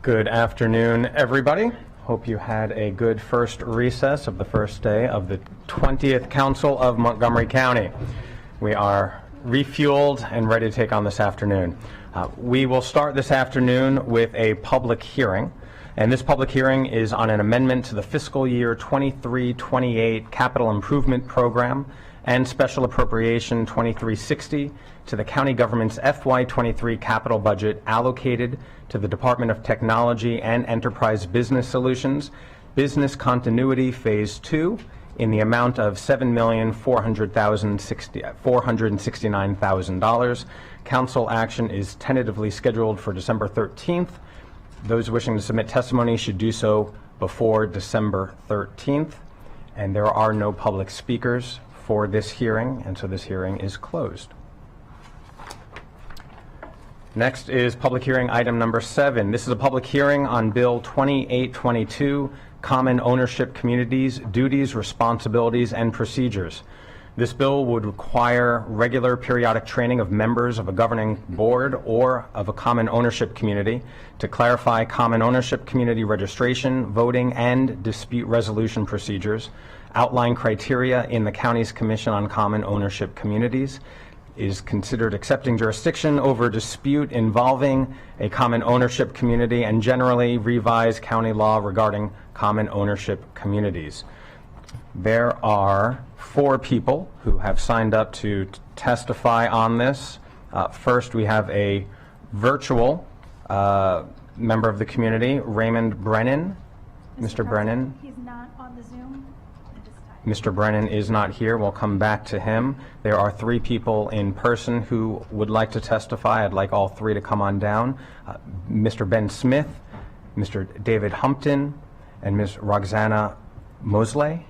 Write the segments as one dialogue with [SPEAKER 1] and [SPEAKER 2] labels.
[SPEAKER 1] Good afternoon, everybody. Hope you had a good first recess of the first day of the 20th Council of Montgomery County. We are refueled and ready to take on this afternoon. We will start this afternoon with a public hearing, and this public hearing is on an amendment to the fiscal year 23-28 Capital Improvement Program and Special Appropriation 2360 to the county government's FY23 capital budget allocated to the Department of Technology and Enterprise Business Solutions, Business Continuity Phase 2, in the amount of $7,469,000. Council action is tentatively scheduled for December 13th. Those wishing to submit testimony should do so before December 13th. And there are no public speakers for this hearing, and so this hearing is closed. Next is public hearing item number 7. This is a public hearing on Bill 2822, Common Ownership Communities, Duties, Responsibilities, and Procedures. This bill would require regular periodic training of members of a governing board or of a common ownership community to clarify common ownership community registration, voting, and dispute resolution procedures, outline criteria in the county's Commission on Common Ownership Communities, is considered accepting jurisdiction over dispute involving a common ownership community, and generally revise county law regarding common ownership communities. There are 4 people who have signed up to testify on this. First, we have a virtual member of the community, Raymond Brennan. Mr. Brennan.
[SPEAKER 2] He's not on the Zoom at this time.
[SPEAKER 1] Mr. Brennan is not here. We'll come back to him. There are 3 people in person who would like to testify. I'd like all 3 to come on down. Mr. Ben Smith, Mr. David Humpton, and Ms. Roxana Mosley.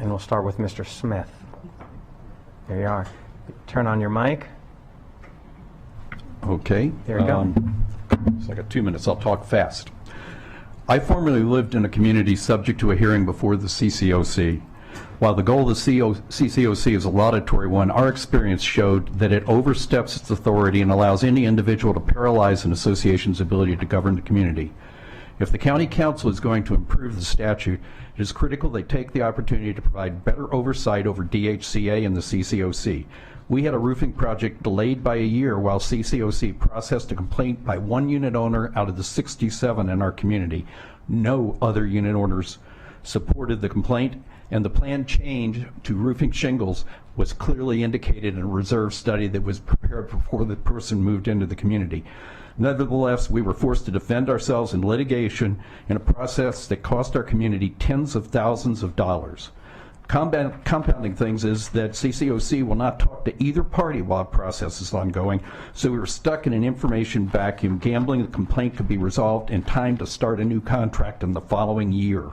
[SPEAKER 1] And we'll start with Mr. Smith. There you are. Turn on your mic.
[SPEAKER 3] Okay.
[SPEAKER 1] There you go.
[SPEAKER 3] So I got 2 minutes. I'll talk fast. I formerly lived in a community subject to a hearing before the CCOC. While the goal of the CCOC is a laudatory one, our experience showed that it oversteps its authority and allows any individual to paralyze an association's ability to govern the community. If the county council is going to improve the statute, it is critical they take the opportunity to provide better oversight over DHCA and the CCOC. We had a roofing project delayed by a year while CCOC processed a complaint by 1 unit owner out of the 67 in our community. No other unit owners supported the complaint, and the planned change to roofing shingles was clearly indicated in a reserve study that was prepared before the person moved into the community. Nevertheless, we were forced to defend ourselves in litigation in a process that cost our community tens of thousands of dollars. Compounding things is that CCOC will not talk to either party while the process is ongoing, so we were stuck in an information vacuum, gambling the complaint could be resolved in time to start a new contract in the following year.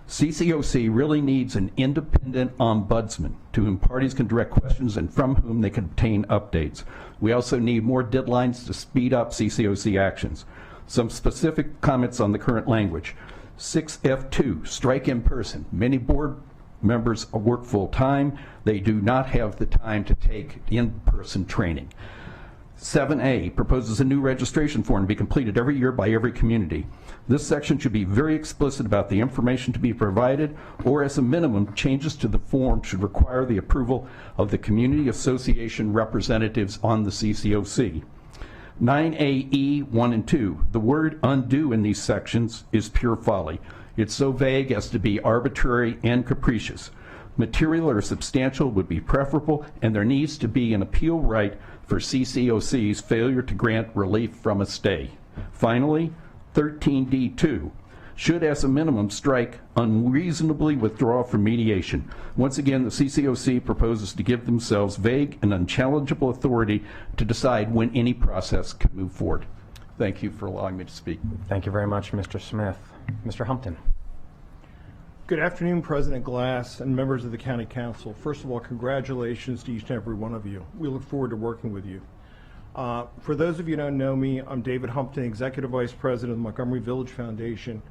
[SPEAKER 3] CCOC really needs an independent ombudsman to whom parties can direct questions and from whom they can obtain updates. We also need more deadlines to speed up CCOC actions. Some specific comments on the current language. 6F2, strike in person. Many board members work full time. They do not have the time to take in-person training. 7A proposes a new registration form to be completed every year by every community. This section should be very explicit about the information to be provided, or as a minimum, changes to the form should require the approval of the community association representatives on the CCOC. 9AE 1 and 2, the word undo in these sections is pure folly. It's so vague as to be arbitrary and capricious. Material or substantial would be preferable, and there needs to be an appeal right for CCOC's failure to grant relief from a stay. Finally, 13D2 should as a minimum strike unreasonably withdraw from mediation. Once again, the CCOC proposes to give themselves vague and unchallengeable authority to decide when any process can move forward. Thank you for allowing me to speak.
[SPEAKER 1] Thank you very much, Mr. Smith. Mr. Humpton.
[SPEAKER 4] Good afternoon, President Glass and members of the County Council. First of all, congratulations to each and every one of you. We look forward to working with you. For those of you who don't know me, I'm David Humpton, Executive Vice President of the Montgomery Village Foundation.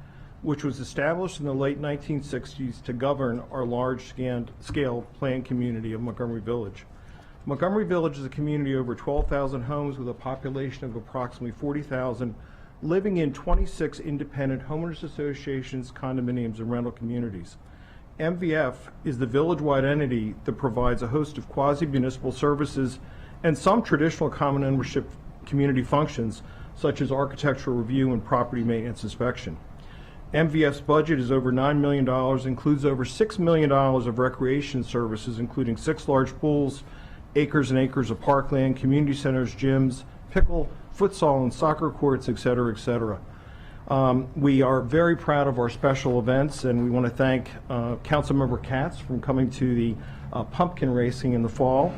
[SPEAKER 4] which was established in the late 1960s to govern our large-scale planned community of Montgomery Village. Montgomery Village is a community of over 12,000 homes with a population of approximately 40,000, living in 26 independent homeowners associations, condominiums, and rental communities. MVF is the village-wide entity that provides a host of quasi-municipal services and some traditional common ownership community functions, such as architectural review and property maintenance inspection. MVF's budget is over $9 million, includes over $6 million of recreation services, including 6 large pools, acres and acres of parkland, community centers, gyms, pickle, futsal and soccer courts, et cetera, et cetera. We are very proud of our special events, and we want to thank Councilmember Katz for coming to the pumpkin racing in the fall,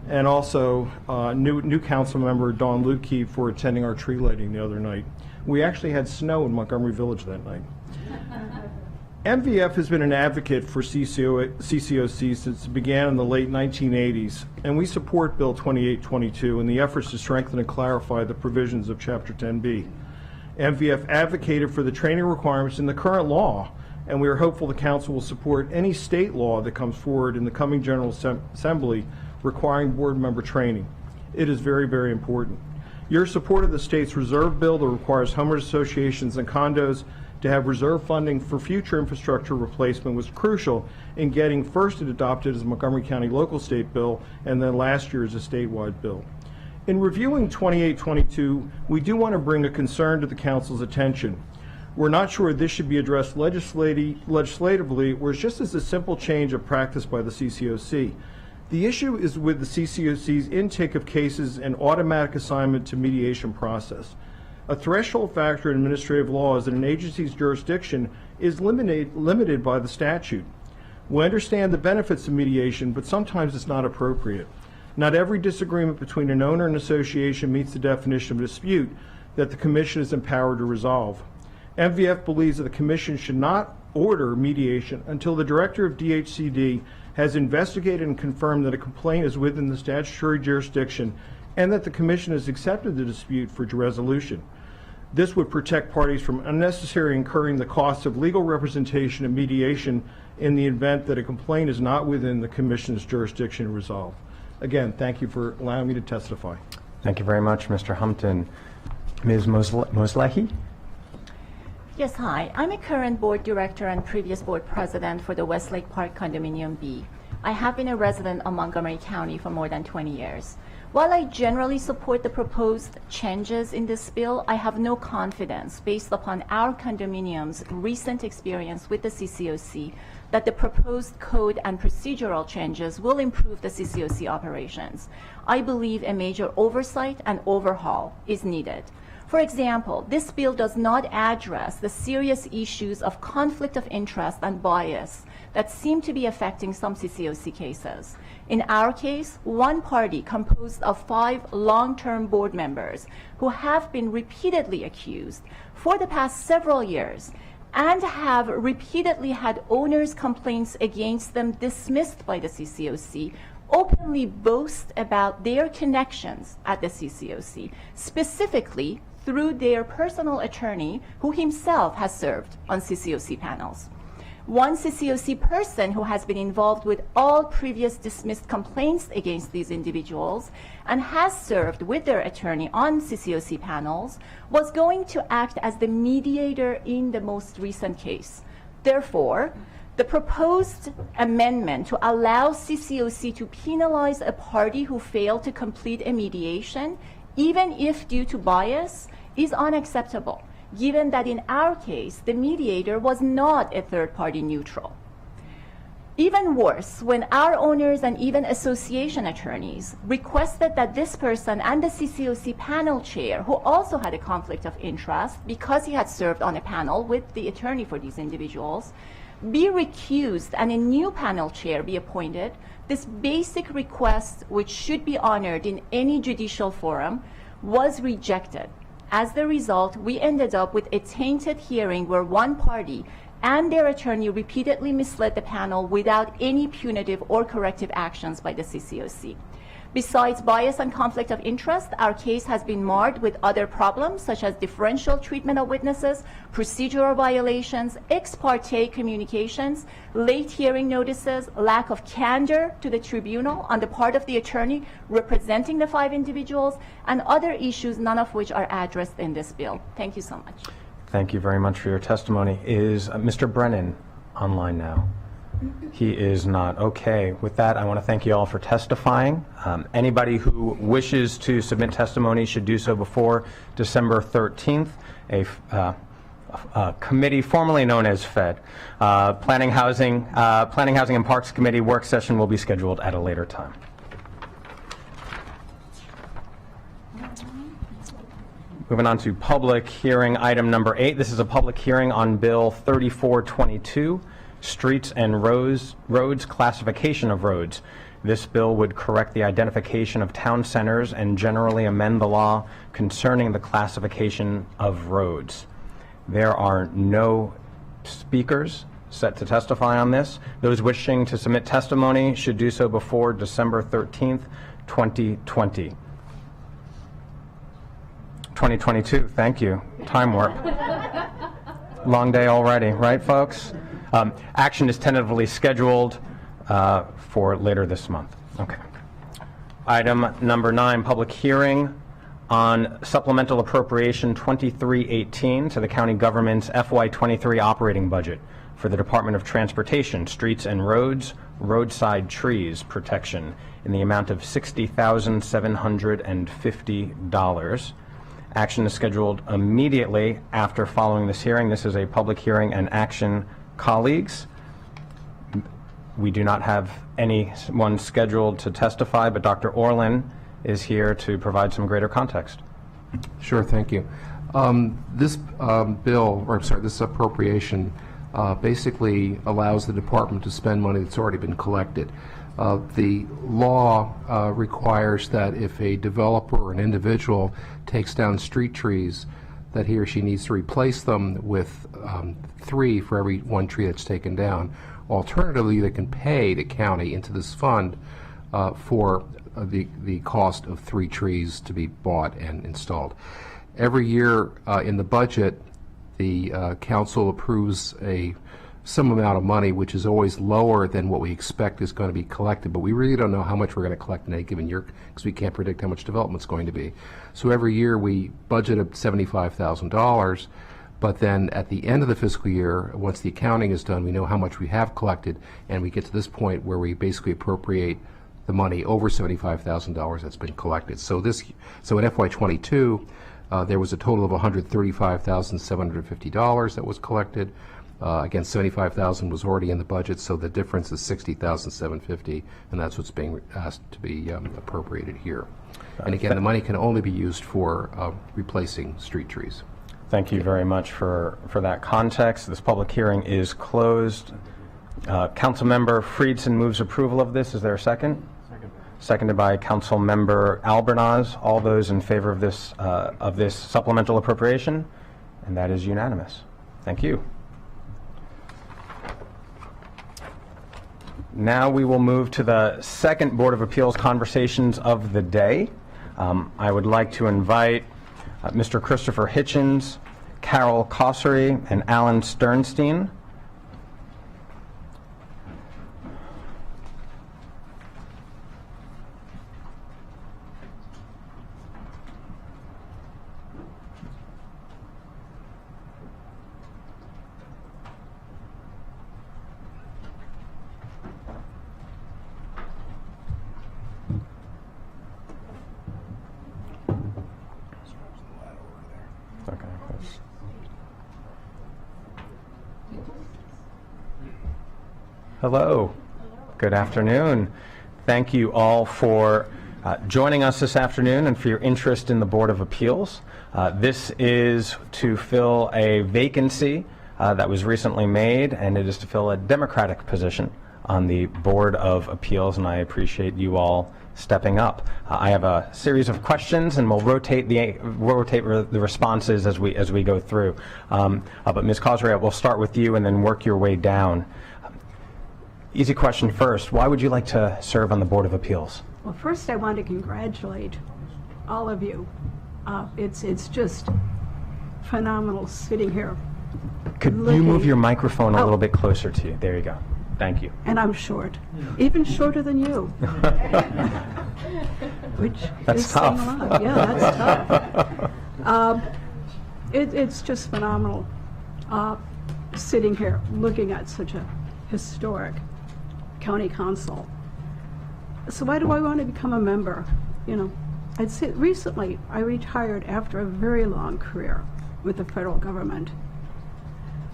[SPEAKER 4] and also new council member Dawn Lukey for attending our tree lighting the other night. We actually had snow in Montgomery Village that night. MVF has been an advocate for CCOC since it began in the late 1980s, and we support Bill 2822 and the efforts to strengthen and clarify the provisions of Chapter 10B. MVF advocated for the training requirements in the current law, and we are hopeful the Council will support any state law that comes forward in the coming General Assembly requiring board member training. It is very, very important. Your support of the state's reserve bill that requires homeowners associations and condos to have reserve funding for future infrastructure replacement was crucial in getting first it adopted as a Montgomery County local state bill and then last year as a statewide bill. In reviewing 2822, we do want to bring a concern to the Council's attention. We're not sure this should be addressed legislatively or just as a simple change of practice by the CCOC. The issue is with the CCOC's intake of cases and automatic assignment to mediation process. A threshold factor in administrative law is that an agency's jurisdiction is limited by the statute. We understand the benefits of mediation, but sometimes it's not appropriate. Not every disagreement between an owner and association meets the definition of a dispute that the Commission is empowered to resolve. MVF believes that the Commission should not order mediation until the Director of DHCD has investigated and confirmed that a complaint is within the statutory jurisdiction and that the Commission has accepted the dispute for resolution. This would protect parties from unnecessarily incurring the costs of legal representation and mediation in the event that a complaint is not within the Commission's jurisdiction to resolve. Again, thank you for allowing me to testify.
[SPEAKER 1] Thank you very much, Mr. Humpton. Ms. Moslehi?
[SPEAKER 5] Yes, hi. I'm a current board director and previous board president for the Westlake Park Condominium B. I have been a resident of Montgomery County for more than 20 years. While I generally support the proposed changes in this bill, I have no confidence, based upon our condominium's recent experience with the CCOC, that the proposed code and procedural changes will improve the CCOC operations. I believe a major oversight and overhaul is needed. For example, this bill does not address the serious issues of conflict of interest and bias that seem to be affecting some CCOC cases. In our case, one party composed of 5 long-term board members who have been repeatedly accused for the past several years and have repeatedly had owners' complaints against them dismissed by the CCOC, openly boast about their connections at the CCOC, specifically through their personal attorney who himself has served on CCOC panels. One CCOC person who has been involved with all previous dismissed complaints against these individuals and has served with their attorney on CCOC panels was going to act as the mediator in the most recent case. Therefore, the proposed amendment to allow CCOC to penalize a party who failed to complete a mediation, even if due to bias, is unacceptable, given that in our case, the mediator was not a third-party neutral. Even worse, when our owners and even association attorneys requested that this person and the CCOC panel chair, who also had a conflict of interest because he had served on a panel with the attorney for these individuals, be recused and a new panel chair be appointed, this basic request, which should be honored in any judicial forum, was rejected. As the result, we ended up with a tainted hearing where one party and their attorney repeatedly misled the panel without any punitive or corrective actions by the CCOC. Besides bias and conflict of interest, our case has been marred with other problems such as differential treatment of witnesses, procedural violations, ex parte communications, late hearing notices, lack of candor to the tribunal on the part of the attorney representing the 5 individuals, and other issues, none of which are addressed in this bill. Thank you so much.
[SPEAKER 1] Thank you very much for your testimony. Is Mr. Brennan online now? He is not. Okay. With that, I want to thank you all for testifying. Anybody who wishes to submit testimony should do so before December 13th. A committee formerly known as FED, Planning, Housing and Parks Committee work session will be scheduled at a later time. Moving on to public hearing item number 8. This is a public hearing on Bill 3422, Streets and Roads Classification of Roads. This bill would correct the identification of town centers and generally amend the law concerning the classification of roads. There are no speakers set to testify on this. Those wishing to submit testimony should do so before December 13th, 2020. 2022, thank you. Time warp. Long day already, right, folks? Action is tentatively scheduled for later this month. Okay. Item number 9, public hearing on supplemental appropriation 2318 to the county government's FY23 operating budget for the Department of Transportation, Streets and Roads, roadside trees protection in the amount of $60,750. Action is scheduled immediately after following this hearing. This is a public hearing and action. Colleagues, we do not have anyone scheduled to testify, but Dr. Orlin is here to provide some greater context.
[SPEAKER 6] Sure, thank you. This this appropriation basically allows the department to spend money that's already been collected. The law requires that if a developer or an individual takes down street trees, that he or she needs to replace them with 3 for every 1 tree that's taken down. Alternatively, they can pay the county into this fund for the cost of 3 trees to be bought and installed. Every year in the budget, the council approves some amount of money, which is always lower than what we expect is going to be collected, but we really don't know how much we're going to collect in any given year because we can't predict how much development's going to be. So every year we budget $75,000, but then at the end of the fiscal year, once the accounting is done, we know how much we have collected, and we get to this point where we basically appropriate the money over $75,000 that's been collected. So in FY22, there was a total of $135,750 that was collected. Again, $75,000 was already in the budget, so the difference is $60,750, and that's what's being asked to be appropriated here. And again, the money can only be used for replacing street trees.
[SPEAKER 1] Thank you very much for that context. This public hearing is closed. Councilmember Friedson moves approval of this. Is there a second? Second. Seconded by Councilmember Albernaz. All those in favor of this supplemental appropriation? And that is unanimous. Thank you. Now we will move to the second Board of Appeals conversations of the day. I would like to invite Mr. Christopher Hitchens, Carol Kossery, and Alan Sternstein. Hello. Good afternoon. Thank you all for joining us this afternoon and for your interest in the Board of Appeals. This is to fill a vacancy that was recently made, and it is to fill a Democratic position on the Board of Appeals, and I appreciate you all stepping up. I have a series of questions, and we'll rotate the responses as we go through. But Ms. Kossery, we'll start with you and then work your way down. Easy question first. Why would you like to serve on the Board of Appeals?
[SPEAKER 7] Well, first I want to congratulate all of you. It's just phenomenal sitting here.
[SPEAKER 1] Could you
[SPEAKER 7] Looking-
[SPEAKER 1] move your microphone a
[SPEAKER 7] Oh.
[SPEAKER 1] little bit closer to you? There you go. Thank you.
[SPEAKER 7] And I'm short, even shorter than you. Which
[SPEAKER 1] That's
[SPEAKER 7] is saying
[SPEAKER 1] tough.
[SPEAKER 7] a lot. Yeah, that's tough. It's just phenomenal sitting here looking at such a historic county council. So why do I want to become a member? You know, I'd say recently I retired after a very long career with the federal government.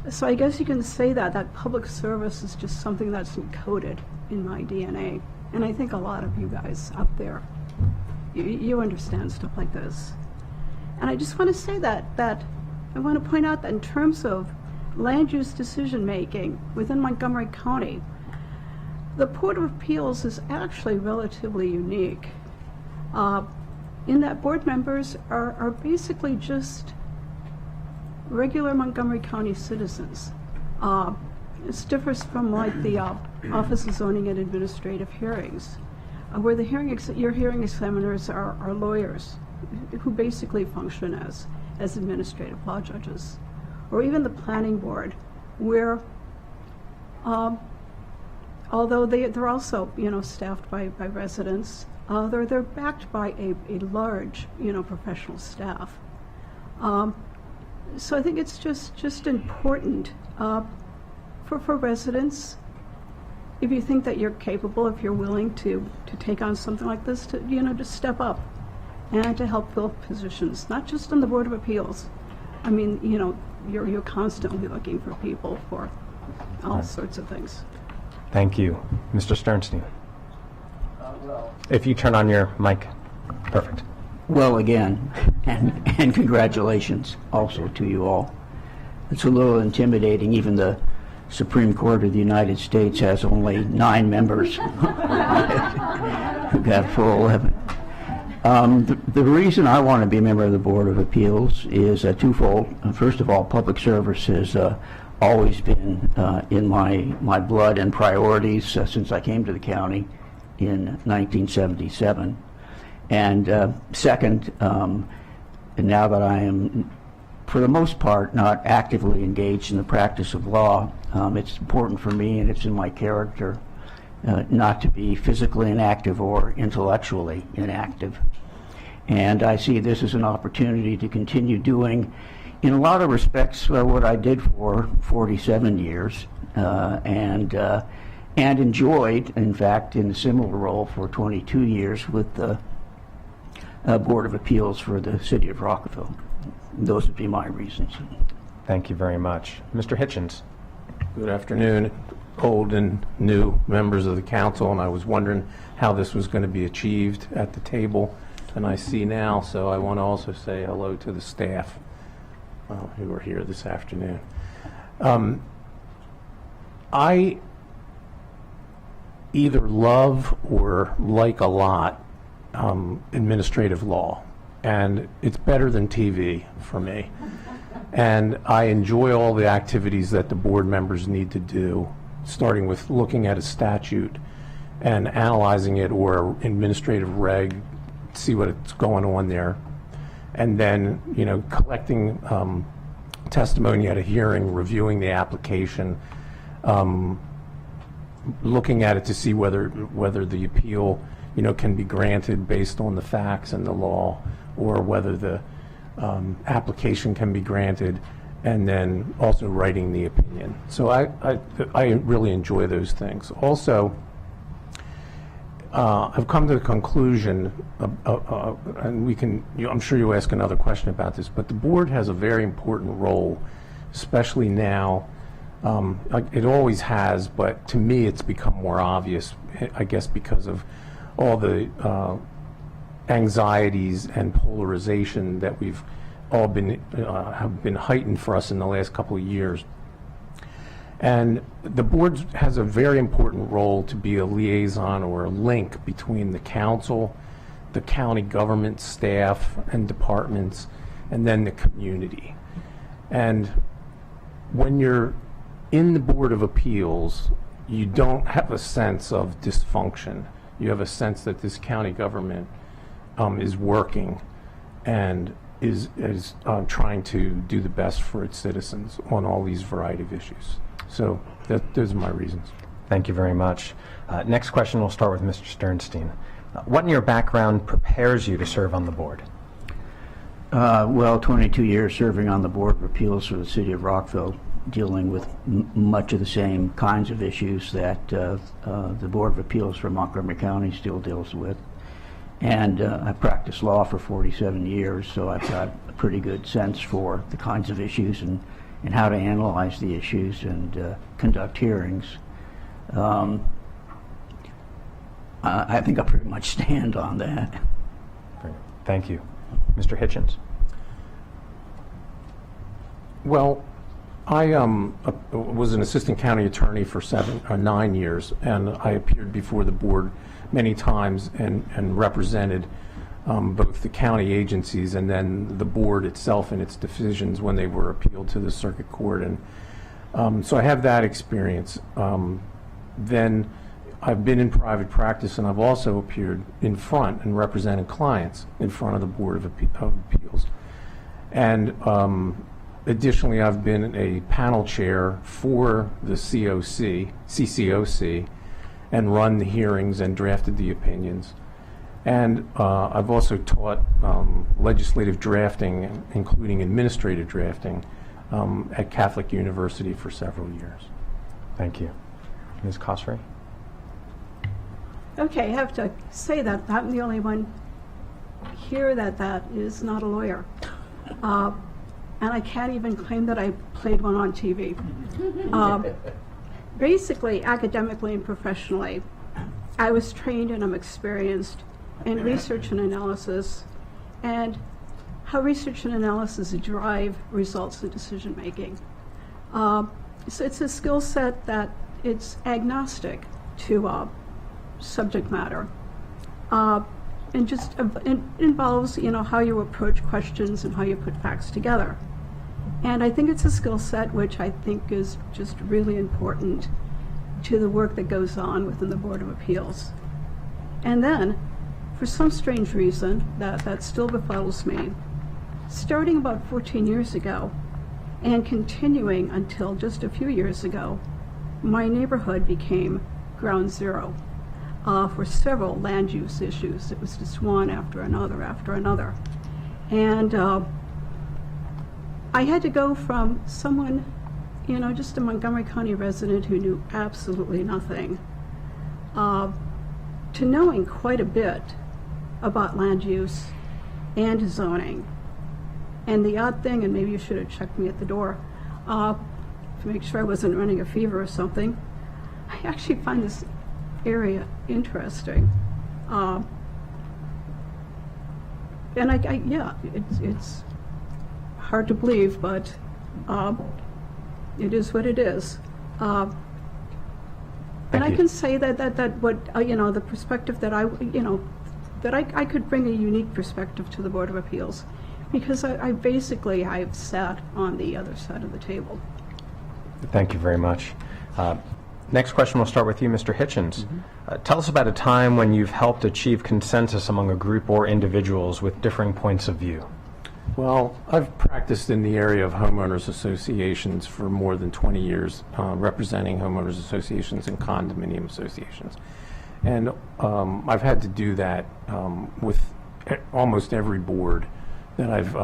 [SPEAKER 7] So I guess you can say that public service is just something that's encoded in my DNA. And I think a lot of you guys up there, you understand stuff like this. And I just want to say that I want to point out that in terms of land use decision making within Montgomery County, the Board of Appeals is actually relatively unique in that board members are basically just regular Montgomery County citizens. This differs from like the Office of Zoning and Administrative Hearings, where the your hearing examiners are lawyers who basically function as administrative law judges, or even the planning board, where although they're also staffed by residents, they're backed by a large professional staff. So I think it's just important for residents, if you think that you're capable, if you're willing to take on something like this, to to step up and to help fill positions, not just on the Board of Appeals. I mean, you're constantly looking for people for all sorts of things.
[SPEAKER 1] Thank you. Mr. Sternstein. If you turn on your mic. Perfect.
[SPEAKER 8] Well, again, and congratulations also to you all. It's a little intimidating. Even the Supreme Court of the United States has only 9 members. We've got full 11. The reason I want to be a member of the Board of Appeals is twofold. First of all, public service has always been in my blood and priorities since I came to the county in 1977. And second, and now that I am, for the most part, not actively engaged in the practice of law, it's important for me, and it's in my character, not to be physically inactive or intellectually inactive. And I see this as an opportunity to continue doing, in a lot of respects, what I did for 47 years, and enjoyed, in fact, in a similar role for 22 years with the Board of Appeals for the City of Rockville. Those would be my reasons.
[SPEAKER 1] Thank you very much. Mr. Hitchens.
[SPEAKER 9] Good afternoon, old and new members of the council, and I was wondering how this was going to be achieved at the table, and I see now, so I want to also say hello to the staff who are here this afternoon. I either love or like a lot administrative law, and it's better than TV for me. And I enjoy all the activities that the board members need to do, starting with looking at a statute and analyzing it, or administrative reg, see what's going on there, and then collecting testimony at a hearing, reviewing the application, looking at it to see whether the appeal can be granted based on the facts and the law, or whether the application can be granted, and then also writing the opinion. So I really enjoy those things. Also, I've come to the conclusion, and we can, I'm sure you'll ask another question about this, but the board has a very important role, especially now. It always has, but to me it's become more obvious, I guess, because of all the anxieties and polarization that we've all have been heightened for us in the last couple of years. And the board has a very important role to be a liaison or a link between the council, the county government staff and departments, and then the community. And when you're in the Board of Appeals, you don't have a sense of dysfunction. you have a sense that this county government is working and is trying to do the best for its citizens on all these variety of issues. So those are my reasons.
[SPEAKER 1] Thank you very much. Next question, we'll start with Mr. Sternstein. What in your background prepares you to serve on the board?
[SPEAKER 8] Well, 22 years serving on the Board of Appeals for the City of Rockville, dealing with much of the same kinds of issues that the Board of Appeals for Montgomery County still deals with. And I practiced law for 47 years, so I've got a pretty good sense for the kinds of issues and how to analyze the issues and conduct hearings. I think I pretty much stand on that.
[SPEAKER 1] Thank you. Mr. Hitchens?
[SPEAKER 9] Well, I was an assistant county attorney for 9 years, and I appeared before the board many times and represented both the county agencies and then the board itself and its decisions when they were appealed to the circuit court. And so I have that experience. Then I've been in private practice, and I've also appeared in front and represented clients in front of the Board of Appeals. And additionally, I've been a panel chair for the CCOC, and run the hearings and drafted the opinions. And I've also taught legislative drafting, including administrative drafting, at Catholic University for several years.
[SPEAKER 1] Thank you. Ms. Cosray?
[SPEAKER 7] Okay, I have to say that I'm the only one here that is not a lawyer. And I can't even claim that I played one on TV. Basically, academically and professionally, I was trained and I'm experienced in research and analysis and how research and analysis drive results in decision making. So it's a skill set that it's agnostic to subject matter. And just it involves, how you approach questions and how you put facts together. And I think it's a skill set which I think is just really important to the work that goes on within the Board of Appeals. And then, for some strange reason that still befuddles me, starting about 14 years ago and continuing until just a few years ago, my neighborhood became ground zero for several land use issues. It was just one after another after another. And I had to go from someone, just a Montgomery County resident who knew absolutely nothing, to knowing quite a bit about land use and zoning. And the odd thing, and maybe you should have checked me at the door to make sure I wasn't running a fever or something, I actually find this area interesting. And it's hard to believe, but it is what it is. And I can say that what the perspective that I could bring a unique perspective to the Board of Appeals, because I've sat on the other side of the table.
[SPEAKER 1] Thank you very much. Next question, we'll start with you, Mr. Hitchens. Tell us about a time when you've helped achieve consensus among a group or individuals with differing points of view.
[SPEAKER 9] Well, I've practiced in the area of homeowners associations for more than 20 years, representing homeowners associations and condominium associations. And I've had to do that with almost every board that I've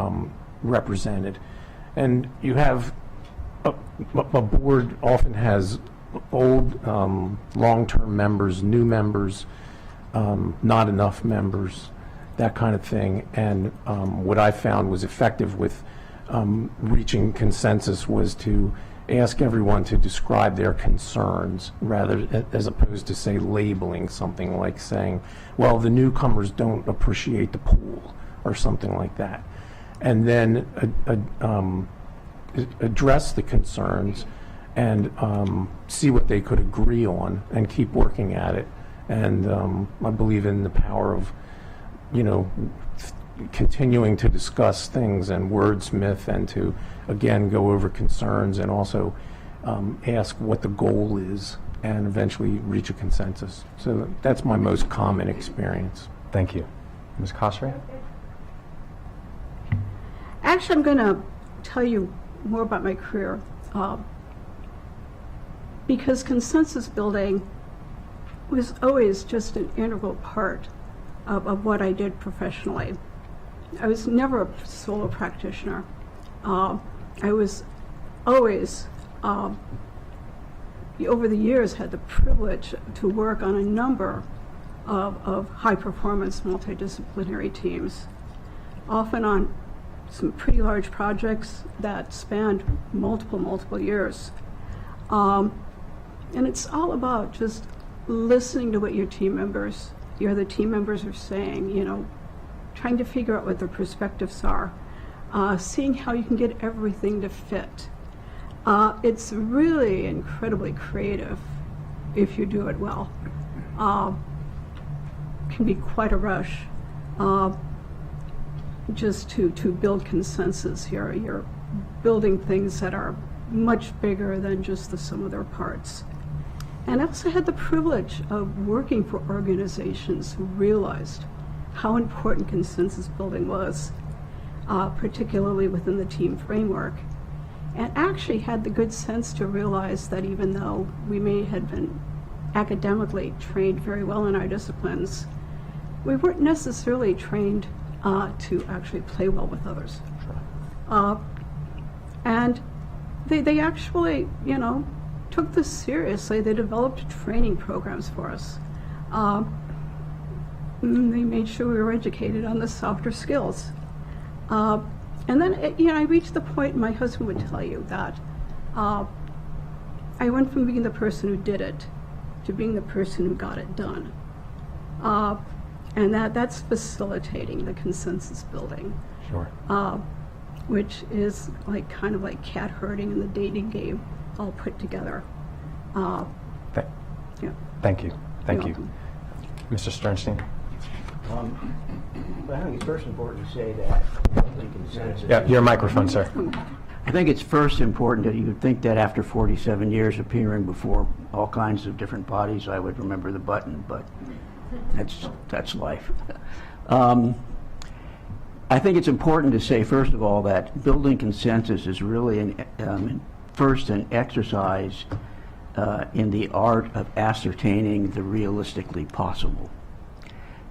[SPEAKER 9] represented. And you have, a board often has old long-term members, new members, not enough members, that kind of thing. And what I found was effective with reaching consensus was to ask everyone to describe their concerns rather as opposed to, say, labeling something like saying, well, the newcomers don't appreciate the pool or something like that. And then address the concerns and see what they could agree on and keep working at it. And I believe in the power of continuing to discuss things and wordsmith and to, again, go over concerns and also ask what the goal is and eventually reach a consensus. So that's my most common experience.
[SPEAKER 1] Thank you. Ms. Cossery?
[SPEAKER 7] Actually, I'm going to tell you more about my career because consensus building was always just an integral part of what I did professionally. I was never a solo practitioner. I was always, over the years, had the privilege to work on a number of high-performance multidisciplinary teams, often on some pretty large projects that spanned multiple years. And it's all about just listening to what your other team members are saying, you know, trying to figure out what their perspectives are, seeing how you can get everything to fit. It's really incredibly creative if you do it well. Can be quite a rush just to build consensus here. You're building things that are much bigger than just the sum of their parts. And I also had the privilege of working for organizations who realized how important consensus building was, particularly within the team framework, and actually had the good sense to realize that even though we may have been academically trained very well in our disciplines, we weren't necessarily trained to actually play well with others. And they actually, you know, took this seriously. They developed training programs for us. They made sure we were educated on the softer skills. And then, you know, I reached the point, my husband would tell you, that I went from being the person who did it to being the person who got it done. And that's facilitating the consensus building.
[SPEAKER 1] Sure.
[SPEAKER 7] Which is like kind of like cat herding in the dating game, all put together. Yeah.
[SPEAKER 1] Thank you. Thank
[SPEAKER 7] You're
[SPEAKER 1] you.
[SPEAKER 7] welcome.
[SPEAKER 1] Mr. Sternstein?
[SPEAKER 8] I think it's first important to say that building consensus.
[SPEAKER 1] Yeah, your microphone, sir.
[SPEAKER 8] I think it's first important that you would think that after 47 years appearing before all kinds of different bodies, I would remember the button, but that's life. I think it's important to say, first of all, that building consensus is really first an exercise in the art of ascertaining the realistically possible.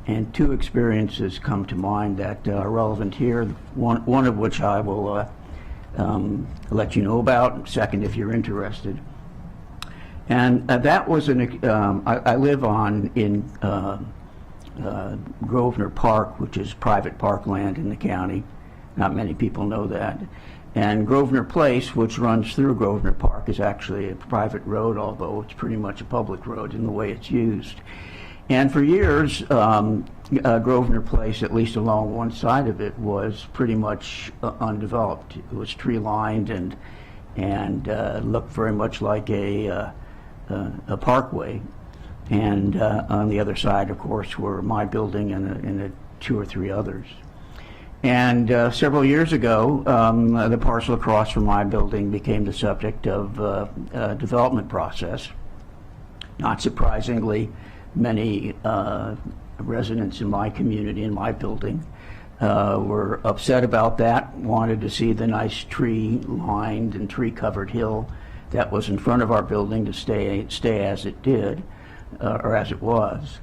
[SPEAKER 8] And two experiences come to mind that are relevant here, one of which I will let you know about, second if you're interested. And that was I live in Grosvenor Park, which is private parkland in the county. Not many people know that. And Grosvenor Place, which runs through Grosvenor Park, is actually a private road, although it's pretty much a public road in the way it's used. And for years, Grosvenor Place, at least along one side of it, was pretty much undeveloped. It was tree-lined and looked very much like a parkway. And on the other side, of course, were my building and two or three others. And several years ago, the parcel across from my building became the subject of a development process. Not surprisingly, many residents in my community, in my building, were upset about that, wanted to see the nice tree-lined and tree-covered hill that was in front of our building to stay as it did, or as it was.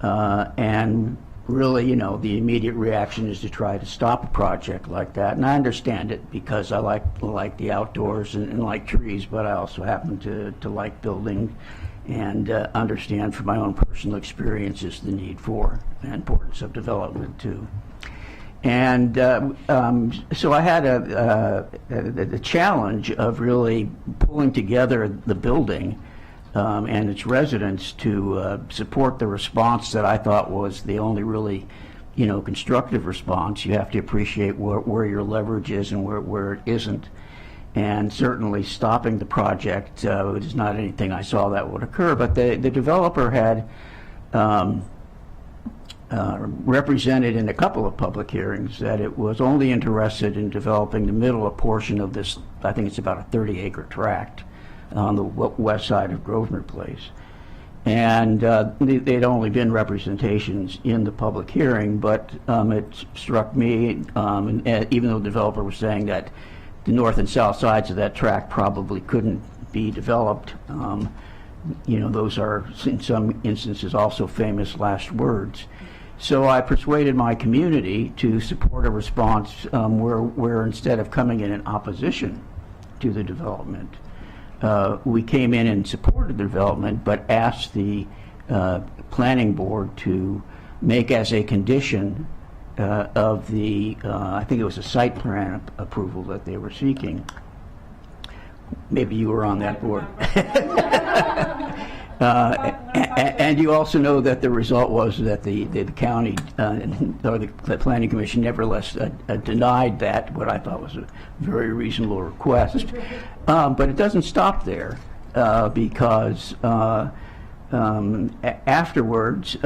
[SPEAKER 8] And really, you know, the immediate reaction is to try to stop a project like that. And I understand it because I like the outdoors and like trees, but I also happen to like building and understand from my own personal experiences the need for and importance of development too. And so I had the challenge of really pulling together the building and its residents to support the response that I thought was the only really, you know, constructive response. You have to appreciate where your leverage is and where it isn't. And certainly stopping the project is not anything I saw that would occur. But the developer had represented in a couple of public hearings that it was only interested in developing the middle portion of this, I think it's about a 30-acre tract on the west side of Grosvenor Place. And they'd only been representations in the public hearing, but it struck me, and even though the developer was saying that the north and south sides of that tract probably couldn't be developed, those are in some instances also famous last words. So I persuaded my community to support a response where instead of coming in opposition to the development, we came in and supported the development, but asked the planning board to make as a condition of the, I think it was a site plan approval that they were seeking. Maybe you were on that board. And you also know that the result was that the county or the planning commission nevertheless denied that, what I thought was a very reasonable request. But it doesn't stop there because afterwards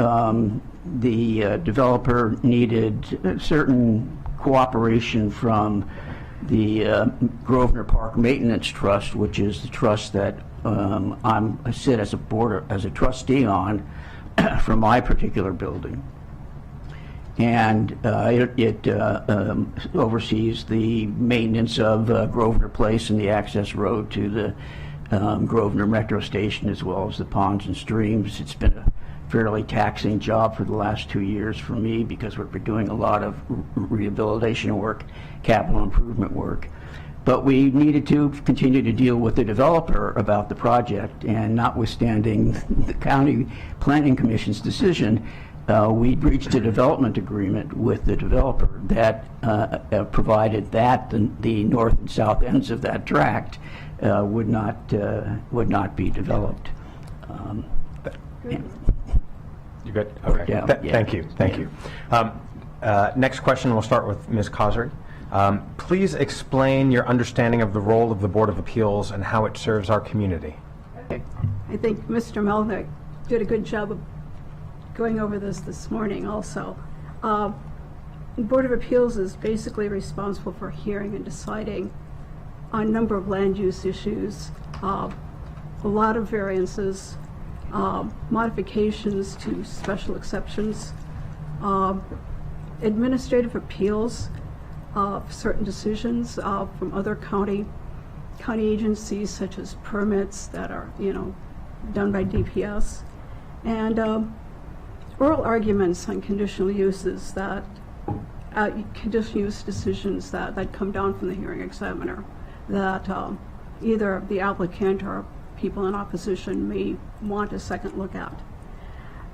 [SPEAKER 8] the developer needed certain cooperation from the Grosvenor Park Maintenance Trust, which is the trust that I sit as a trustee on for my particular building, and it oversees the maintenance of Grosvenor Place and the access road to the Grosvenor Metro Station, as well as the ponds and streams. It's been a fairly taxing job for the last 2 years for me because we're doing a lot of rehabilitation work, capital improvement work. But we needed to continue to deal with the developer about the project, and notwithstanding the county planning commission's decision, we reached a development agreement with the developer that provided that the north and south ends of that tract would not be developed.
[SPEAKER 1] You good? Okay.
[SPEAKER 8] Yeah.
[SPEAKER 1] Thank you. Thank you. Next question, we'll start with Ms. Cosard. Please explain your understanding of the role of the Board of Appeals and how it serves our community.
[SPEAKER 7] I think Mr. Melnick did a good job of going over this morning also. The Board of Appeals is basically responsible for hearing and deciding on a number of land use issues, a lot of variances, modifications to special exceptions, administrative appeals of certain decisions from other county agencies, such as permits that are done by DPS, and oral arguments on conditional uses that conditional use decisions that come down from the hearing examiner that either the applicant or people in opposition may want a second look at.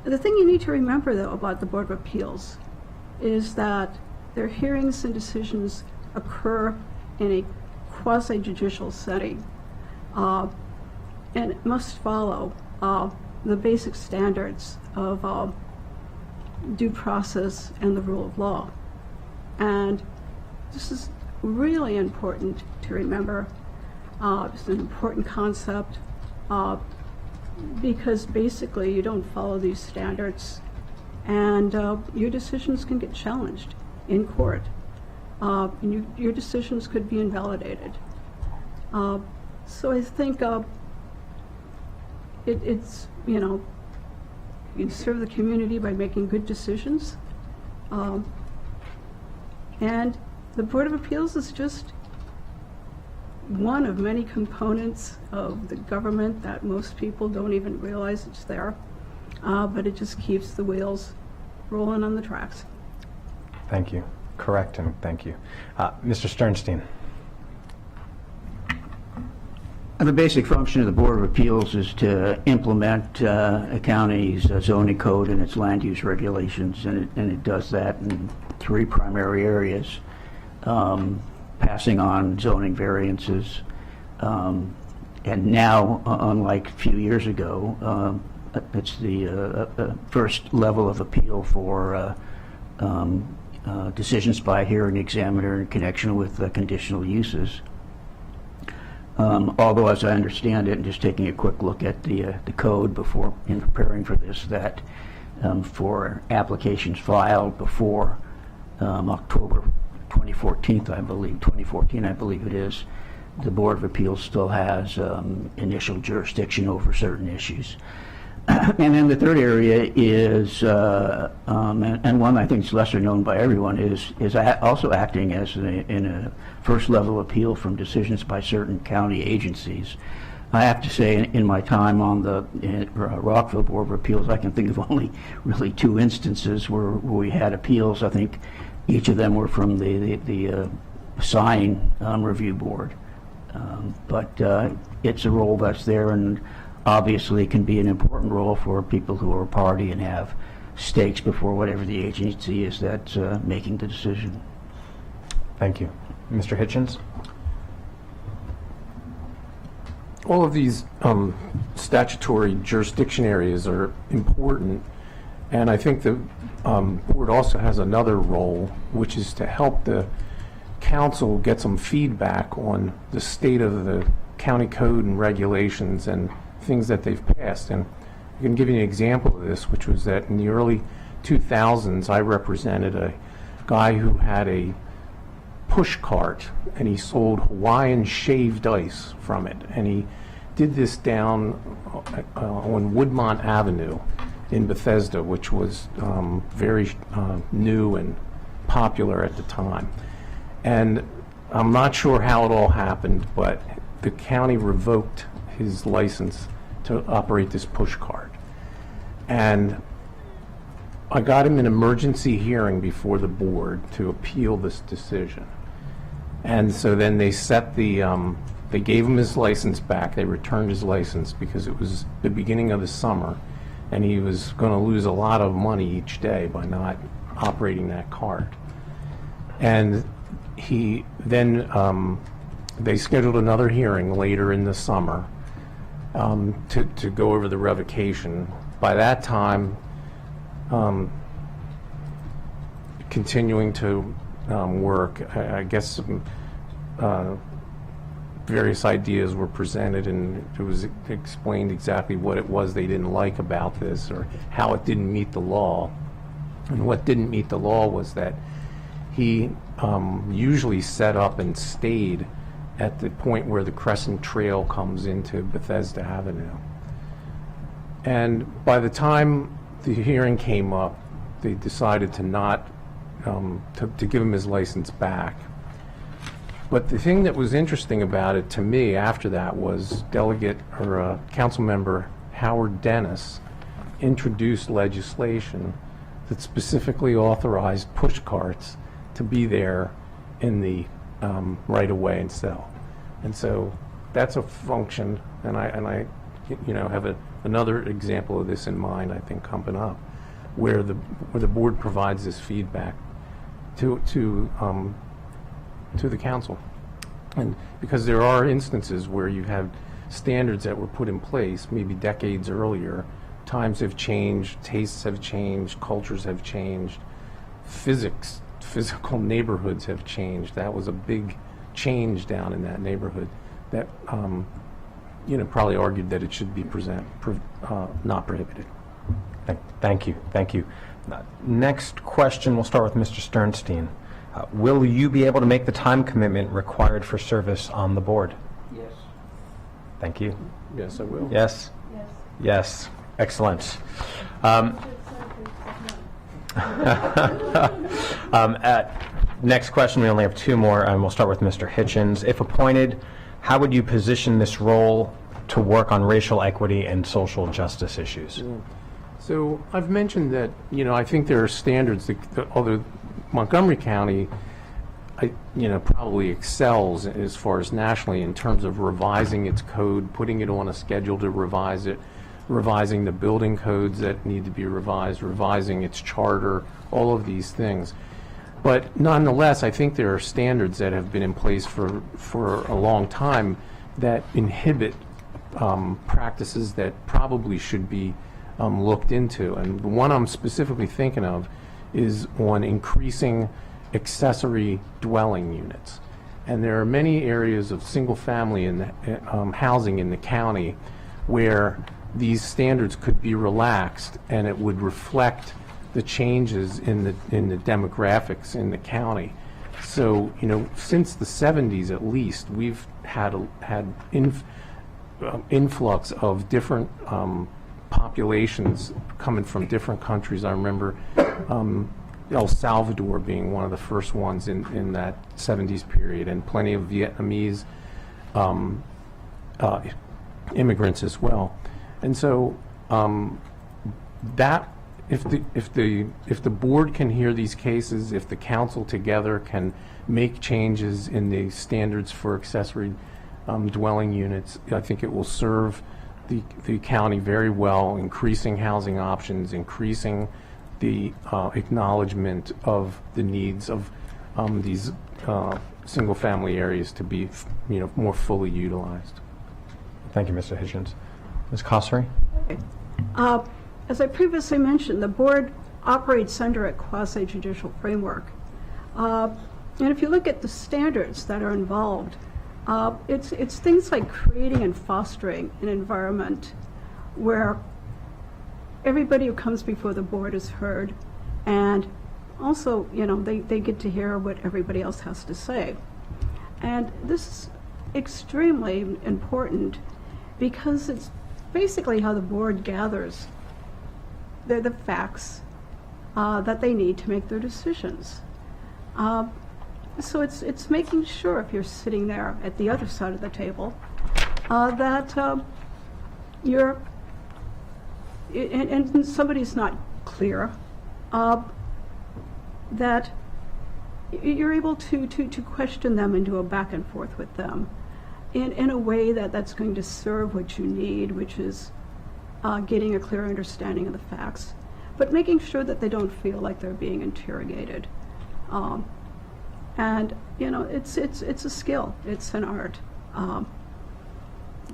[SPEAKER 7] The thing you need to remember, though, about the Board of Appeals is that their hearings and decisions occur in a quasi-judicial setting, and it must follow the basic standards of due process and the rule of law. And this is really important to remember. It's an important concept because basically you don't follow these standards and your decisions can get challenged in court. And your decisions could be invalidated. So I think it's, you can serve the community by making good decisions. And the Board of Appeals is just one of many components of the government that most people don't even realize it's there. But it just keeps the wheels rolling on the tracks.
[SPEAKER 1] Thank you. Correct, and thank you. Mr. Sternstein.
[SPEAKER 8] The basic function of the Board of Appeals is to implement a county's zoning code and its land use regulations, and it does that in 3 primary areas. Passing on zoning variances, and now, unlike a few years ago, it's the first level of appeal for decisions by a hearing examiner in connection with conditional uses. Although, as I understand it, and just taking a quick look at the code before in preparing for this, that for applications filed before October 2014, I believe it is, the Board of Appeals still has initial jurisdiction over certain issues. And then the third area is, and one I think is lesser known by everyone, is also acting as in a first level appeal from decisions by certain county agencies. I have to say, in my time on the Rockville Board of Appeals, I can think of only really 2 instances where we had appeals. I think each of them were from the sign review board. But it's a role that's there, and obviously can be an important role for people who are a party and have stakes before whatever the agency is that's making the decision.
[SPEAKER 1] Thank you. Mr. Hitchens?
[SPEAKER 9] All of these statutory jurisdiction areas are important, and I think the board also has another role, which is to help the council get some feedback on the state of the county code and regulations and things that they've passed. And I can give you an example of this, which was that in the early 2000s, I represented a guy who had a push cart, and he sold Hawaiian shaved ice from it. And he did this down on Woodmont Avenue in Bethesda, which was very new and popular at the time. And I'm not sure how it all happened, but the county revoked his license to operate this push cart. And I got him an emergency hearing before the board to appeal this decision. And so then they set the, they gave him his license back. They returned his license because it was the beginning of the summer, and he was going to lose a lot of money each day by not operating that cart. And he then, they scheduled another hearing later in the summer to go over the revocation. By that time, continuing to work, I guess some various ideas were presented, and it was explained exactly what it was they didn't like about this, or how it didn't meet the law. And what didn't meet the law was that he usually set up and stayed at the point where the Crescent Trail comes into Bethesda Avenue. And by the time the hearing came up, they decided to not, to give him his license back. But the thing that was interesting about it to me after that was Council Member Howard Dennis introduced legislation that specifically authorized push carts to be there in the right of way and sell. And so that's a function, and I have another example of this in mind, I think, coming up, where the board provides this feedback to the council. And because there are instances where you have standards that were put in place maybe decades earlier, times have changed, tastes have changed, cultures have changed, physical neighborhoods have changed. That was a big change down in that neighborhood that probably argued that it should be not prohibited.
[SPEAKER 1] Thank you. Thank you. Next question, we'll start with Mr. Sternstein. Will you be able to make the time commitment required for service on the board?
[SPEAKER 8] Yes.
[SPEAKER 1] Thank you.
[SPEAKER 9] Yes, I will.
[SPEAKER 1] Yes?
[SPEAKER 2] Yes.
[SPEAKER 1] Yes. Excellent. Next question, we only have 2 more, and we'll start with Mr. Hitchens. If appointed, how would you position this role to work on racial equity and social justice issues?
[SPEAKER 9] So I've mentioned that, I think there are standards that although Montgomery County, probably excels as far as nationally in terms of revising its code, putting it on a schedule to revise it, revising the building codes that need to be revised, revising its charter, all of these things. But nonetheless, I think there are standards that have been in place for a long time that inhibit practices that probably should be looked into. And the one I'm specifically thinking of is on increasing accessory dwelling units. And there are many areas of single-family housing in the county where these standards could be relaxed, and it would reflect the changes in the demographics in the county. So, since the 70s at least, we've had influx of different populations coming from different countries. I remember El Salvador being one of the first ones in that 70s period, and plenty of Vietnamese immigrants as well. And so that if the board can hear these cases, if the council together can make changes in the standards for accessory dwelling units, I think it will serve the county very well, increasing housing options, increasing the acknowledgement of the needs of these single-family areas to be, more fully utilized.
[SPEAKER 1] Thank you, Mr. Hitchens. Ms. Kossery?
[SPEAKER 7] As I previously mentioned, the board operates under a quasi-judicial framework. And if you look at the standards that are involved, it's things like creating and fostering an environment where everybody who comes before the board is heard, and also, they get to hear what everybody else has to say. And this is extremely important because it's basically how the board gathers the facts that they need to make their decisions. So it's making sure, if you're sitting there at the other side of the table, that you're and somebody's not clear, that you're able to question them and do a back and forth with them in a way that's going to serve what you need, which is getting a clear understanding of the facts, but making sure that they don't feel like they're being interrogated. And it's a skill. It's an art.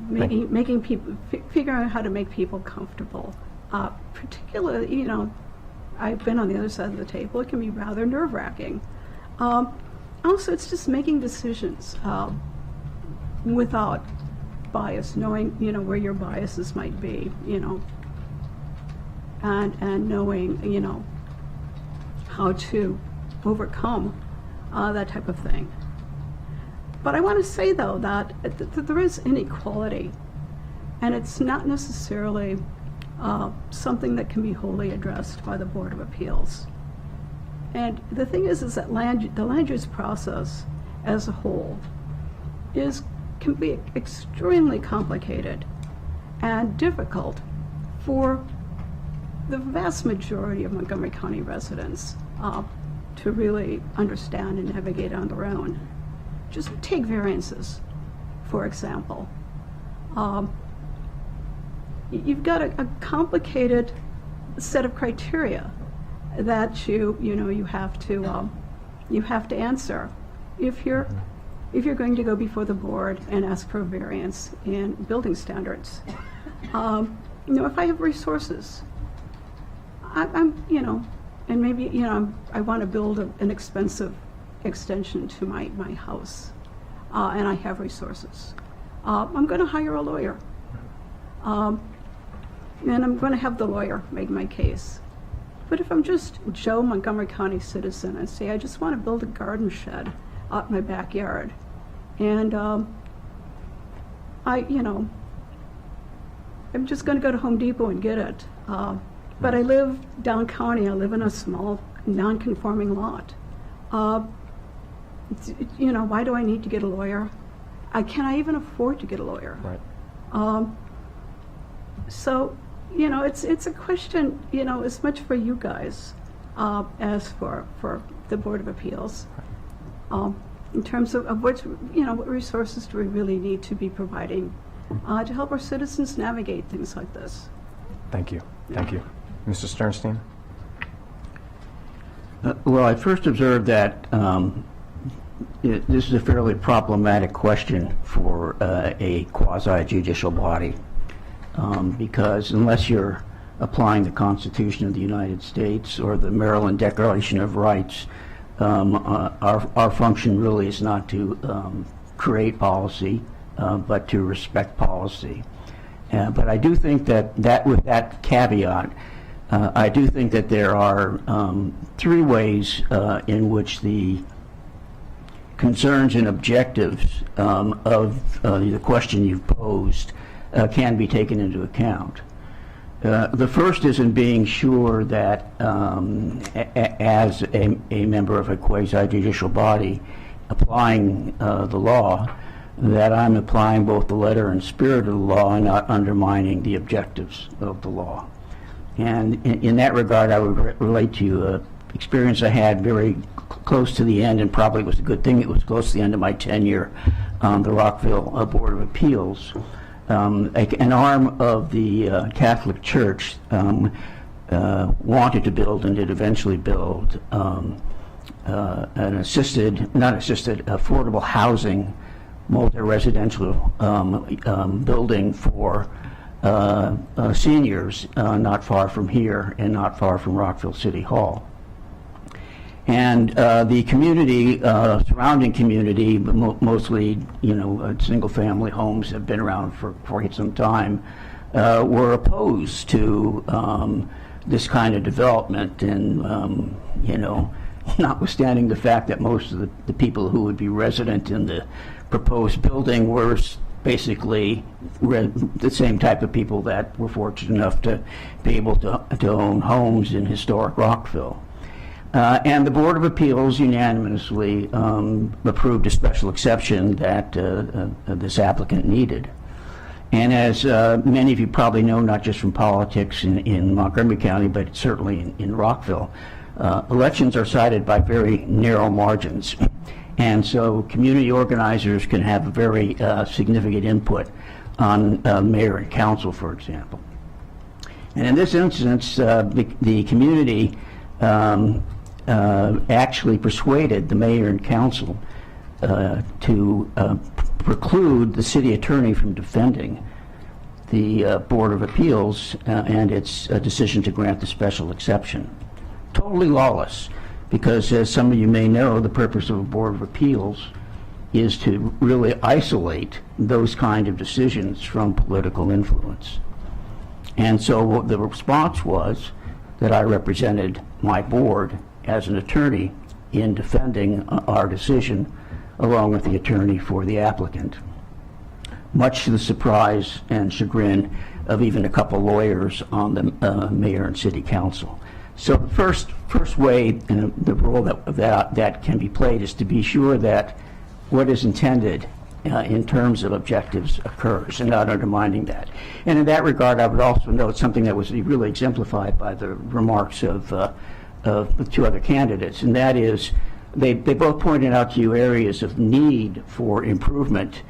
[SPEAKER 7] Making people figuring out how to make people comfortable. Particularly, I've been on the other side of the table. It can be rather nerve-wracking. Also, it's just making decisions without bias, knowing where your biases might be, and knowing how to overcome that type of thing. But I want to say, though, that there is inequality, and it's not necessarily something that can be wholly addressed by the Board of Appeals. And the thing is that the land use process as a whole can be extremely complicated and difficult for the vast majority of Montgomery County residents to really understand and navigate on their own. Just take variances, for example. You've got a complicated set of criteria that you have to answer if you're going to go before the board and ask for a variance in building standards. If I have resources, I'm and maybe I want to build an expensive extension to my house, and I have resources. I'm going to hire a lawyer, and I'm going to have the lawyer make my case. But if I'm just Joe Montgomery County citizen and say I just want to build a garden shed out in my backyard, and I'm just going to go to Home Depot and get it. But I live down county. I live in a small, non-conforming lot. Why do I need to get a lawyer? Can I even afford to get a lawyer?
[SPEAKER 1] Right.
[SPEAKER 7] So, it's a question, as much for you guys as for the Board of Appeals. In terms of what resources do we really need to be providing to help our citizens navigate things like this?
[SPEAKER 1] Thank you. Thank you. Mr. Sternstein?
[SPEAKER 8] Well, I first observed that this is a fairly problematic question for a quasi-judicial body, because unless you're applying the Constitution of the United States or the Maryland Declaration of Rights, our function really is not to create policy, but to respect policy. But I do think that with that caveat, I do think that there are three ways in which the concerns and objectives of the question you've posed can be taken into account. The first is in being sure that as a member of a quasi-judicial body applying the law, that I'm applying both the letter and spirit of the law and not undermining the objectives of the law. And in that regard, I would relate to you an experience I had very close to the end, and probably was a good thing it was close to the end of my tenure on the Rockville Board of Appeals. An arm of the Catholic Church wanted to build and did eventually build an affordable housing, multi-residential building for seniors not far from here and not far from Rockville City Hall. And the community, surrounding community, mostly, single-family homes have been around for quite some time, were opposed to this kind of development. And, notwithstanding the fact that most of the people who would be resident in the proposed building were basically the same type of people that were fortunate enough to be able to own homes in historic Rockville. And the Board of Appeals unanimously approved a special exception that this applicant needed. And as many of you probably know, not just from politics in Montgomery County, but certainly in Rockville, elections are decided by very narrow margins. And so community organizers can have a very significant input on mayor and council, for example. And in this instance, the community actually persuaded the mayor and council to preclude the city attorney from defending the Board of Appeals and its decision to grant the special exception. Totally lawless, because as some of you may know, the purpose of a Board of Appeals is to really isolate those kind of decisions from political influence. And so the response was that I represented my board as an attorney in defending our decision, along with the attorney for the applicant, much to the surprise and chagrin of even a couple lawyers on the mayor and city council. So the first way, and the role that can be played, is to be sure that what is intended in terms of objectives occurs, and not undermining that. And in that regard, I would also note something that was really exemplified by the remarks of the two other candidates, and that is they both pointed out to you areas of need for improvement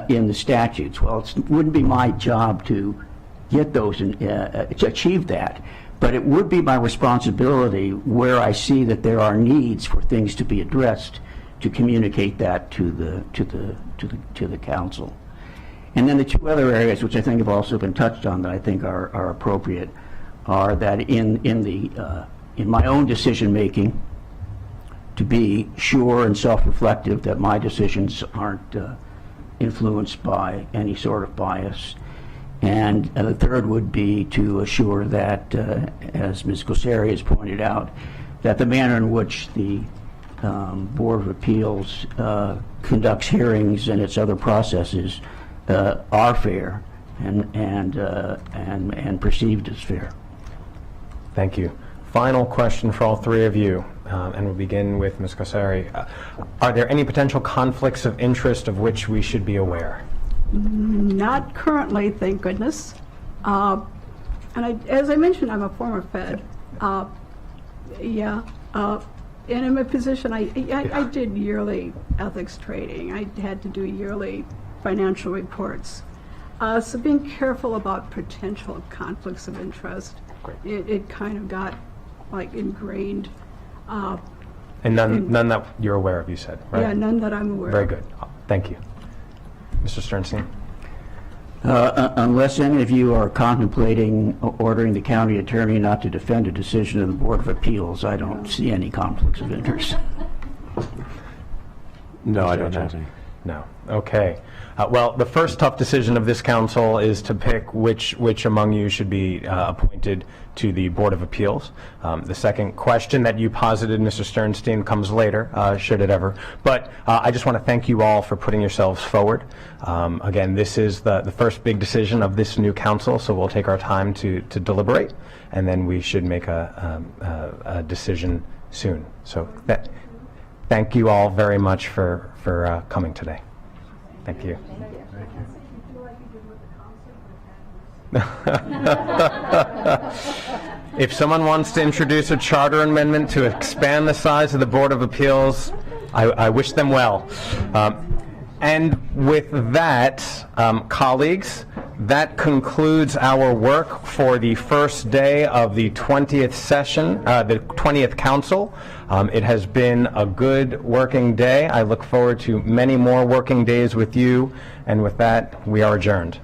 [SPEAKER 8] in the statutes. Well, it wouldn't be my job to get those to achieve that, but it would be my responsibility where I see that there are needs for things to be addressed to communicate that to the council. And then the two other areas, which I think have also been touched on, that I think are appropriate, are that in my own decision making, to be sure and self-reflective that my decisions aren't influenced by any sort of bias. And the third would be to assure that, as Ms. Cosseri has pointed out, that the manner in which the Board of Appeals conducts hearings and its other processes are fair and perceived as fair.
[SPEAKER 1] Thank you. Final question for all three of you, and we'll begin with Ms. Cosseri. Are there any potential conflicts of interest of which we should be aware?
[SPEAKER 7] Not currently, thank goodness. And as I mentioned, I'm a former Fed. And in my position, I did yearly ethics training. I had to do yearly financial reports. So being careful about potential conflicts of interest, it kind of got like ingrained.
[SPEAKER 1] And none that you're aware of, you said, right?
[SPEAKER 7] Yeah, none that I'm aware of.
[SPEAKER 1] Very good. Thank you. Mr. Sternstein?
[SPEAKER 8] Unless any of you are contemplating ordering the county attorney not to defend a decision of the Board of Appeals, I don't see any conflicts of interest.
[SPEAKER 9] No, I don't have any.
[SPEAKER 1] No. Okay. Well, the first tough decision of this council is to pick which among you should be appointed to the Board of Appeals. The second question that you posited, Mr. Sternstein, comes later, should it ever. But I just want to thank you all for putting yourselves forward. Again, this is the first big decision of this new council, so we'll take our time to deliberate, and then we should make a decision soon. So thank you all very much for coming today. Thank you. If someone wants to introduce a charter amendment to expand the size of the Board of Appeals, I wish them well. And with that, colleagues, that concludes our work for the first day of the 20th session, the 20th council. It has been a good working day. I look forward to many more working days with you. And with that, we are adjourned.